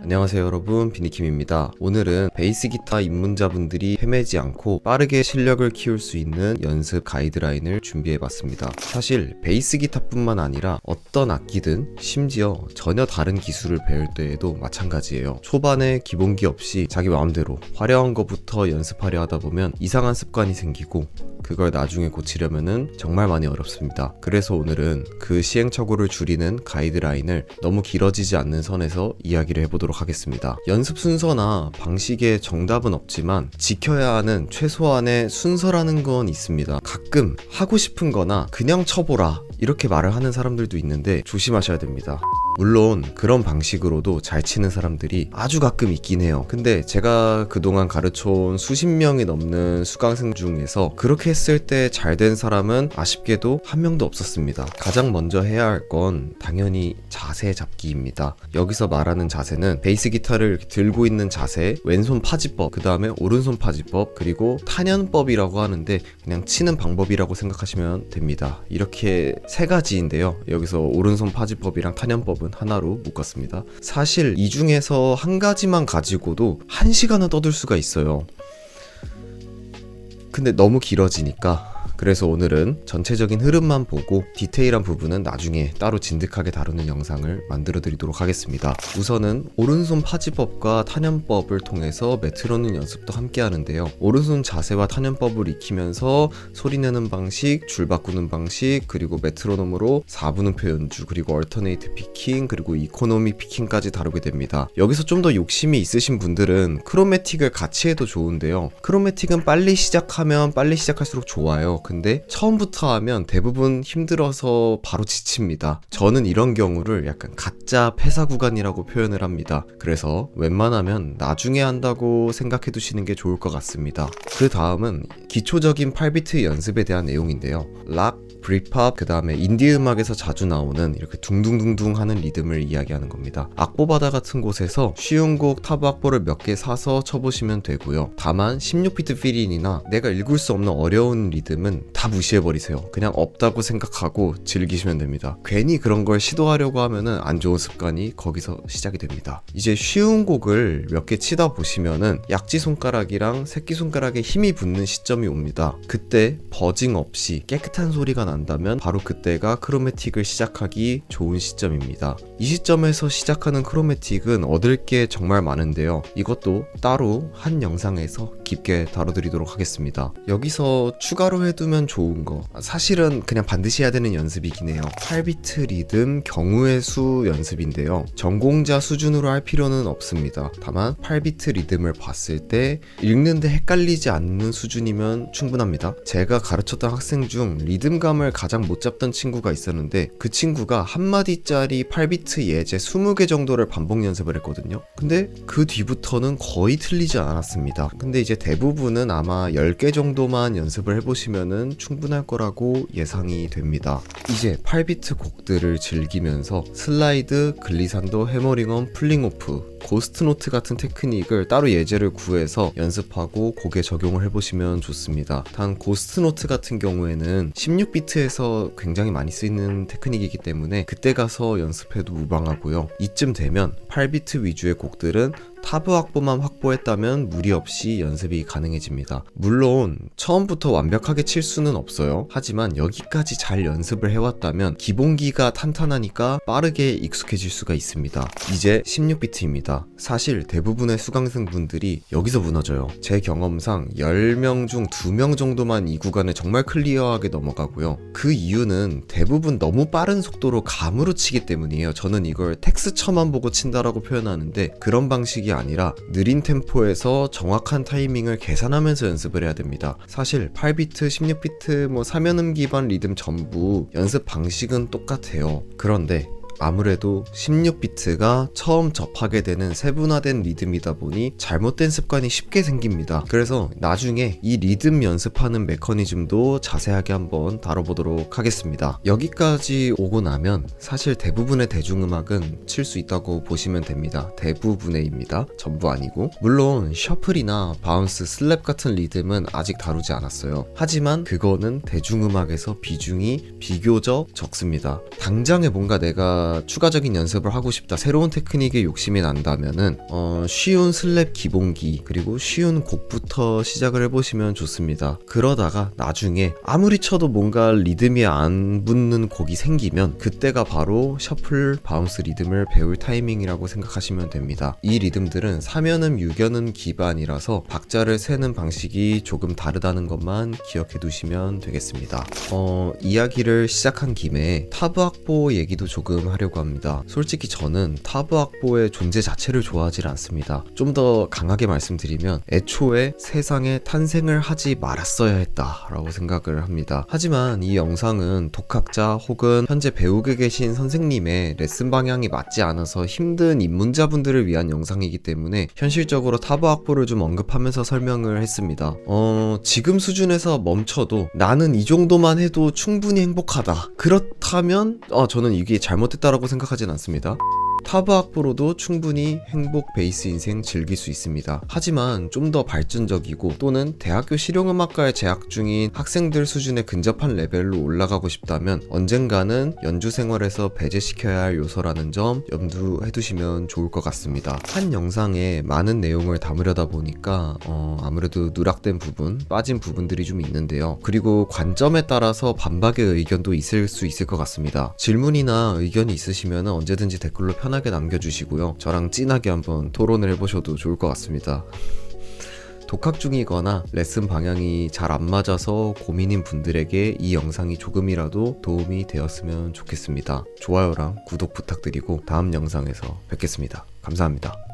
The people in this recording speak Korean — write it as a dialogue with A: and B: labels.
A: 안녕하세요 여러분, 비니킴입니다. 오늘은 베이스 기타 입문자분들이 헤매지 않고 빠르게 실력을 키울 수 있는 연습 가이드라인을 준비해봤습니다. 사실 베이스 기타뿐만 아니라 어떤 악기든 심지어 전혀 다른 기술을 배울 때에도 마찬가지예요. 초반에 기본기 없이 자기 마음대로 화려한 것부터 연습하려 하다 보면 이상한 습관이 생기고 그걸 나중에 고치려면은 정말 많이 어렵습니다. 그래서 오늘은 그 시행착오를 줄이는 가이드라인을 너무 길어지지 않는 선에서 이야기를 해보도록 하겠습니다. 연습 순서나 방식에 정답은 없지만 지켜야 하는 최소한의 순서라는 건 있습니다. 가끔 하고 싶은 거나 그냥 쳐보라 이렇게 말을 하는 사람들도 있는데 조심하셔야 됩니다. 물론 그런 방식으로도 잘 치는 사람들이 아주 가끔 있긴 해요. 근데 제가 그동안 가르쳐온 수십 명이 넘는 수강생 중에서 그렇게 했을 때 잘 된 사람은 아쉽게도 한 명도 없었습니다. 가장 먼저 해야 할 건 당연히 자세 잡기입니다. 여기서 말하는 자세는 베이스 기타를 이렇게 들고 있는 자세, 왼손 파지법, 그 다음에 오른손 파지법, 그리고 탄연법이라고 하는데 그냥 치는 방법이라고 생각하시면 됩니다. 이렇게 세 가지인데요. 여기서 오른손 파지법이랑 탄연법은 하나로 묶었습니다. 사실 이 중에서 한 가지만 가지고도 1시간은 떠들 수가 있어요. 근데 너무 길어지니까 그래서 오늘은 전체적인 흐름만 보고 디테일한 부분은 나중에 따로 진득하게 다루는 영상을 만들어 드리도록 하겠습니다. 우선은 오른손 파지법과 탄연법을 통해서 메트로놈 연습도 함께 하는데요. 오른손 자세와 탄연법을 익히면서 소리내는 방식, 줄 바꾸는 방식, 그리고 메트로놈으로 4분음표 연주, 그리고 얼터네이트 피킹, 그리고 이코노미 피킹까지 다루게 됩니다. 여기서 좀 더 욕심이 있으신 분들은 크로매틱을 같이 해도 좋은데요. 크로매틱은 빨리 시작하면 빨리 시작할수록 좋아요. 근데 처음부터 하면 대부분 힘들어서 바로 지칩니다. 저는 이런 경우를 약간 가짜 폐사 구간이라고 표현을 합니다. 그래서 웬만하면 나중에 한다고 생각해 두시는 게 좋을 것 같습니다. 그 다음은 기초적인 8비트 연습에 대한 내용인데요. 락, 브릿팝, 그 다음에 인디 음악에서 자주 나오는 이렇게 둥둥둥둥 하는 리듬을 이야기하는 겁니다. 악보바다 같은 곳에서 쉬운 곡 타브 악보를 몇 개 사서 쳐보시면 되고요. 다만 16비트 필인이나 내가 읽을 수 없는 어려운 리듬은 다 무시해버리세요. 그냥 없다고 생각하고 즐기시면 됩니다. 괜히 그런 걸 시도하려고 하면은 안 좋은 습관이 거기서 시작이 됩니다. 이제 쉬운 곡을 몇 개 치다 보시면은 약지손가락이랑 새끼손가락에 힘이 붙는 시점이 옵니다. 그때 버징 없이 깨끗한 소리가 난다면 바로 그때가 크로매틱을 시작하기 좋은 시점입니다. 이 시점에서 시작하는 크로매틱은 얻을 게 정말 많은데요. 이것도 따로 한 영상에서 깊게 다뤄드리도록 하겠습니다. 여기서 추가로 해두면 좋은 거, 사실은 그냥 반드시 해야 되는 연습이긴 해요. 8비트 리듬 경우의 수 연습인데요. 전공자 수준으로 할 필요는 없습니다. 다만 8비트 리듬을 봤을 때 읽는데 헷갈리지 않는 수준이면 충분합니다. 제가 가르쳤던 학생 중 리듬감을 가장 못 잡던 친구가 있었는데 그 친구가 한마디짜리 8비트 예제 20개 정도를 반복 연습을 했거든요. 근데 그 뒤부터는 거의 틀리지 않았습니다. 근데 이제 대부분은 아마 10개 정도만 연습을 해보시면은 충분할 거라고 예상이 됩니다. 이제 8비트 곡들을 즐기면서 슬라이드, 글리산도, 해머링엄, 플링오프, 고스트노트 같은 테크닉을 따로 예제를 구해서 연습하고 곡에 적용을 해보시면 좋습니다. 단 고스트노트 같은 경우에는 16비트에서 굉장히 많이 쓰이는 테크닉이기 때문에 그때 가서 연습해도 무방하고요. 이쯤 되면 8비트 위주의 곡들은 타브 악보만 확보했다면 무리 없이 연습이 가능해집니다. 물론 처음부터 완벽하게 칠 수는 없어요. 하지만 여기까지 잘 연습을 해왔다면 기본기가 탄탄하니까 빠르게 익숙해질 수가 있습니다. 이제 16비트입니다. 사실 대부분의 수강생분들이 여기서 무너져요. 제 경험상 10명 중 2명 정도만 이 구간을 정말 클리어하게 넘어가고요. 그 이유는 대부분 너무 빠른 속도로 감으로 치기 때문이에요. 저는 이걸 텍스처만 보고 친다라고 표현하는데 그런 방식이 아니라 느린 템포에서 정확한 타이밍을 계산하면서 연습을 해야 됩니다. 사실 8비트, 16비트, 3연음 기반 리듬 전부 연습 방식은 똑같아요. 그런데 아무래도 16비트가 처음 접하게 되는 세분화된 리듬이다 보니 잘못된 습관이 쉽게 생깁니다. 그래서 나중에 이 리듬 연습하는 메커니즘도 자세하게 한번 다뤄보도록 하겠습니다. 여기까지 오고 나면 사실 대부분의 대중음악은 칠 수 있다고 보시면 됩니다. 대부분의입니다. 전부 아니고. 물론 셔플이나 바운스, 슬랩 같은 리듬은 아직 다루지 않았어요. 하지만 그거는 대중음악에서 비중이 비교적 적습니다. 당장에 뭔가 내가 내가 추가적인 연습을 하고 싶다, 새로운 테크닉에 욕심이 난다면은 쉬운 슬랩 기본기 그리고 쉬운 곡부터 시작을 해보시면 좋습니다. 그러다가 나중에 아무리 쳐도 뭔가 리듬이 안 붙는 곡이 생기면 그때가 바로 셔플, 바운스 리듬을 배울 타이밍이라고 생각하시면 됩니다. 이 리듬들은 3연음, 6연음 기반이라서 박자를 세는 방식이 조금 다르다는 것만 기억해 두시면 되겠습니다. 이야기를 시작한 김에 타브 악보 얘기도 조금 하려고 합니다. 솔직히 저는 타브 악보의 존재 자체를 좋아하지 않습니다. 좀 더 강하게 말씀드리면 애초에 세상에 탄생을 하지 말았어야 했다라고 생각을 합니다. 하지만 이 영상은 독학자 혹은 현재 배우고 계신 선생님의 레슨 방향이 맞지 않아서 힘든 입문자분들을 위한 영상이기 때문에 현실적으로 타브 악보를 좀 언급하면서 설명을 했습니다. 지금 수준에서 멈춰도 나는 이 정도만 해도 충분히 행복하다, 그렇다면 저는 이게 잘못됐다라고 생각하진 않습니다. 타브 악보로도 충분히 행복 베이스 인생 즐길 수 있습니다. 하지만 좀 더 발전적이고 또는 대학교 실용음악과에 재학 중인 학생들 수준에 근접한 레벨로 올라가고 싶다면 언젠가는 연주 생활에서 배제시켜야 할 요소라는 점 염두해 두시면 좋을 것 같습니다. 한 영상에 많은 내용을 담으려다 보니까 아무래도 누락된 부분, 빠진 부분들이 좀 있는데요. 그리고 관점에 따라서 반박의 의견도 있을 수 있을 것 같습니다. 질문이나 의견이 있으시면 언제든지 댓글로 편하게 남겨주시고요. 저랑 진하게 한번 토론을 해보셔도 좋을 것 같습니다. 독학 중이거나 레슨 방향이 잘 안 맞아서 고민인 분들에게 이 영상이 조금이라도 도움이 되었으면 좋겠습니다. 좋아요랑 구독 부탁드리고 다음 영상에서 뵙겠습니다. 감사합니다.